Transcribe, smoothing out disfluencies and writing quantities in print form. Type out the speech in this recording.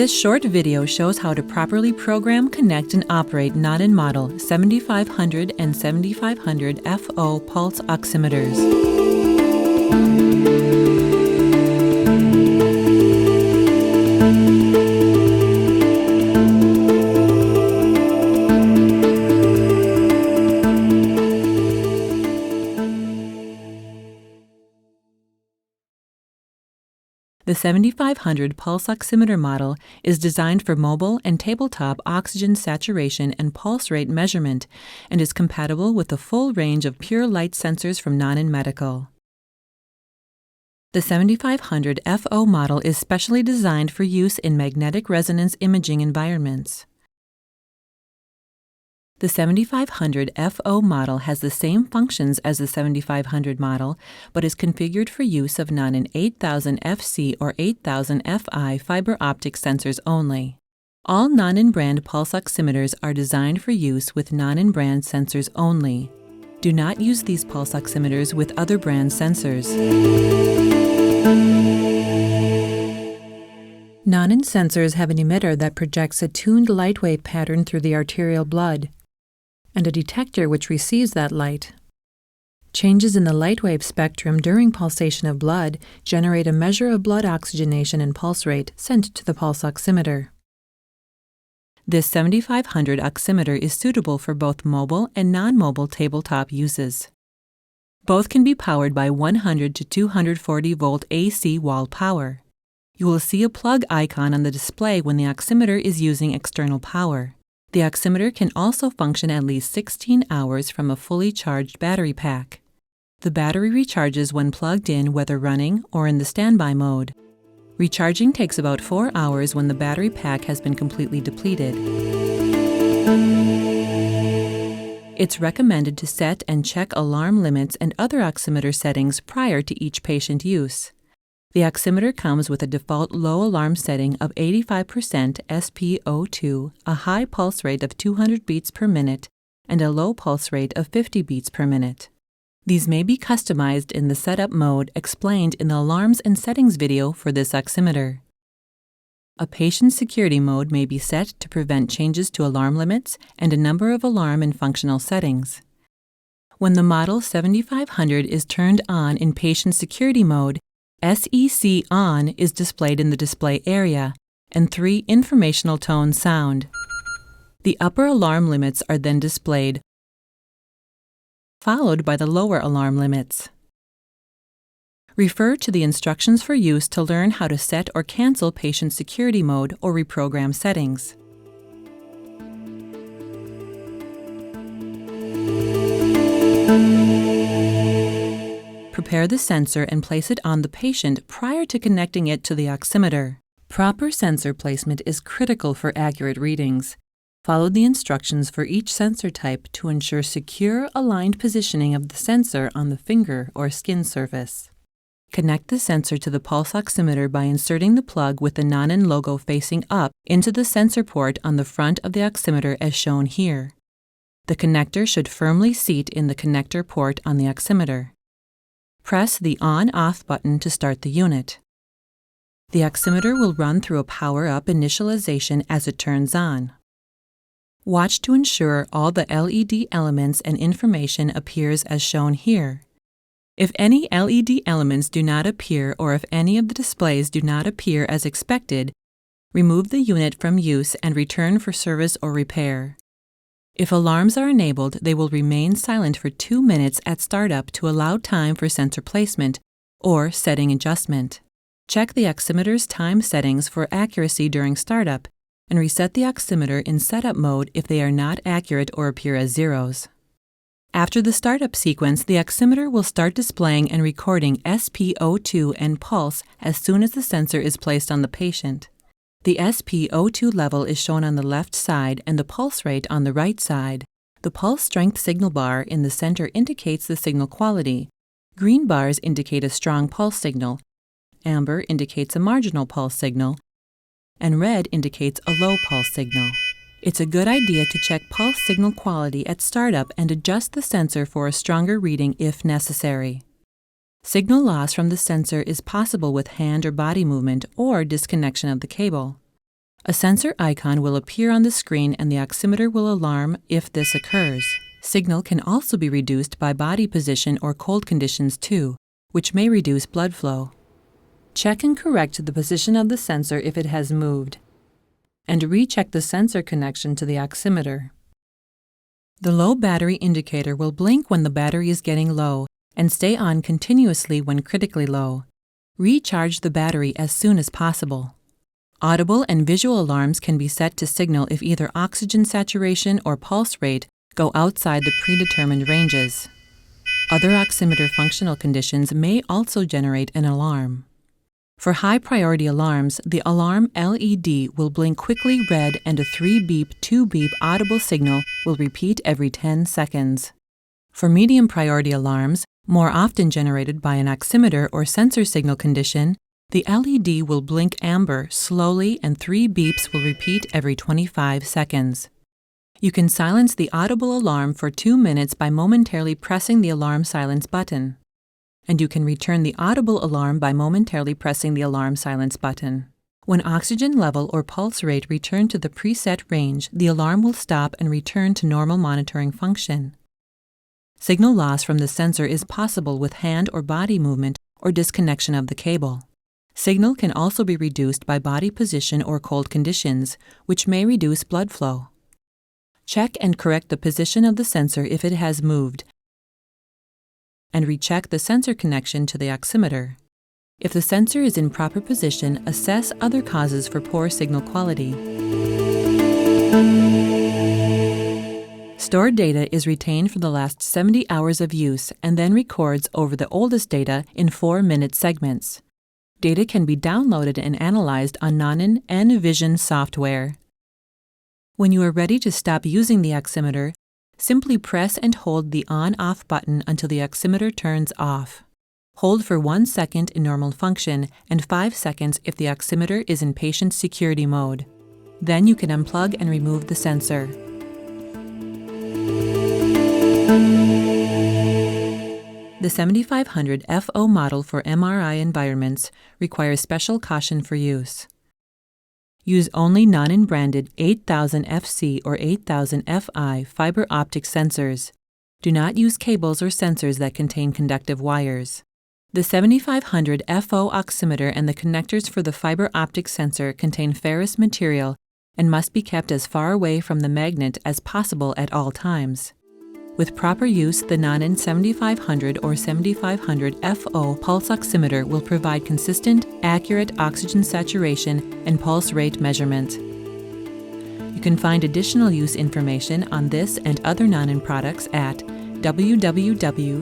This short video shows how to properly program, connect, and operate Nonin model 7500 and 7500 FO pulse oximeters. The 7500 pulse oximeter model is designed for mobile and tabletop oxygen saturation and pulse rate measurement and is compatible with the full range of pure light sensors from Nonin Medical. The 7500 FO model is specially designed for use in magnetic resonance imaging environments. The 7500 FO model has the same functions as the 7500 model, but is configured for use of Nonin 8000 FC or 8000 FI fiber optic sensors only. All Nonin brand pulse oximeters are designed for use with Nonin brand sensors only. Do not use these pulse oximeters with other brand sensors. Nonin sensors have an emitter that projects a tuned light wave pattern through the arterial blood, and a detector which receives that light. Changes in the light wave spectrum during pulsation of blood generate a measure of blood oxygenation and pulse rate sent to the pulse oximeter. This 7500 oximeter is suitable for both mobile and non-mobile tabletop uses. Both can be powered by 100 to 240 volt AC wall power. You will see a plug icon on the display when the oximeter is using external power. The oximeter can also function at least 16 hours from a fully charged battery pack. The battery recharges when plugged in, whether running or in the standby mode. Recharging takes about 4 hours when the battery pack has been completely depleted. It's recommended to set and check alarm limits and other oximeter settings prior to each patient use. The oximeter comes with a default low alarm setting of 85% SpO2, a high pulse rate of 200 beats per minute, and a low pulse rate of 50 beats per minute. These may be customized in the setup mode explained in the alarms and settings video for this oximeter. A patient security mode may be set to prevent changes to alarm limits and a number of alarm and functional settings. When the model 7500 is turned on in patient security mode, SEC on is displayed in the display area, and 3 informational tones sound. The upper alarm limits are then displayed, followed by the lower alarm limits. Refer to the instructions for use to learn how to set or cancel patient security mode or reprogram settings. Prepare the sensor and place it on the patient prior to connecting it to the oximeter. Proper sensor placement is critical for accurate readings. Follow the instructions for each sensor type to ensure secure, aligned positioning of the sensor on the finger or skin surface. Connect the sensor to the pulse oximeter by inserting the plug with the Nonin logo facing up into the sensor port on the front of the oximeter as shown here. The connector should firmly seat in the connector port on the oximeter. Press the on-off button to start the unit. The oximeter will run through a power-up initialization as it turns on. Watch to ensure all the LED elements and information appears as shown here. If any LED elements do not appear or if any of the displays do not appear as expected, remove the unit from use and return for service or repair. If alarms are enabled, they will remain silent for 2 minutes at startup to allow time for sensor placement or setting adjustment. Check the oximeter's time settings for accuracy during startup and reset the oximeter in setup mode if they are not accurate or appear as zeros. After the startup sequence, the oximeter will start displaying and recording SpO2 and pulse as soon as the sensor is placed on the patient. The SpO2 level is shown on the left side and the pulse rate on the right side. The pulse strength signal bar in the center indicates the signal quality. Green bars indicate a strong pulse signal, amber indicates a marginal pulse signal, and red indicates a low pulse signal. It's a good idea to check pulse signal quality at startup and adjust the sensor for a stronger reading if necessary. Signal loss from the sensor is possible with hand or body movement or disconnection of the cable. A sensor icon will appear on the screen and the oximeter will alarm if this occurs. Signal can also be reduced by body position or cold conditions too, which may reduce blood flow. Check and correct the position of the sensor if it has moved, and recheck the sensor connection to the oximeter. The low battery indicator will blink when the battery is getting low and stay on continuously when critically low. Recharge the battery as soon as possible. Audible and visual alarms can be set to signal if either oxygen saturation or pulse rate go outside the predetermined ranges. Other oximeter functional conditions may also generate an alarm. For high-priority alarms, the alarm LED will blink quickly red and a 3-beep, 2-beep audible signal will repeat every 10 seconds. For medium-priority alarms, more often generated by an oximeter or sensor signal condition, the LED will blink amber slowly and 3 beeps will repeat every 25 seconds. You can silence the audible alarm for 2 minutes by momentarily pressing the alarm silence button. And you can return the audible alarm by momentarily pressing the alarm silence button. When oxygen level or pulse rate return to the preset range, the alarm will stop and return to normal monitoring function. Signal loss from the sensor is possible with hand or body movement or disconnection of the cable. Signal can also be reduced by body position or cold conditions, which may reduce blood flow. Check and correct the position of the sensor if it has moved, and recheck the sensor connection to the oximeter. If the sensor is in proper position, assess other causes for poor signal quality. Stored data is retained for the last 70 hours of use and then records over the oldest data in 4-minute segments. Data can be downloaded and analyzed on Nonin and Vision software. When you are ready to stop using the oximeter, simply press and hold the on-off button until the oximeter turns off. Hold for 1 second in normal function and 5 seconds if the oximeter is in patient security mode. Then you can unplug and remove the sensor. The 7500 FO model for MRI environments requires special caution for use. Use only Nonin-branded 8000 FC or 8000 FI fiber optic sensors. Do not use cables or sensors that contain conductive wires. The 7500 FO oximeter and the connectors for the fiber optic sensor contain ferrous material and must be kept as far away from the magnet as possible at all times. With proper use, the Nonin 7500 or 7500 FO pulse oximeter will provide consistent, accurate oxygen saturation and pulse rate measurement. You can find additional use information on this and other Nonin products at www.nonin.com.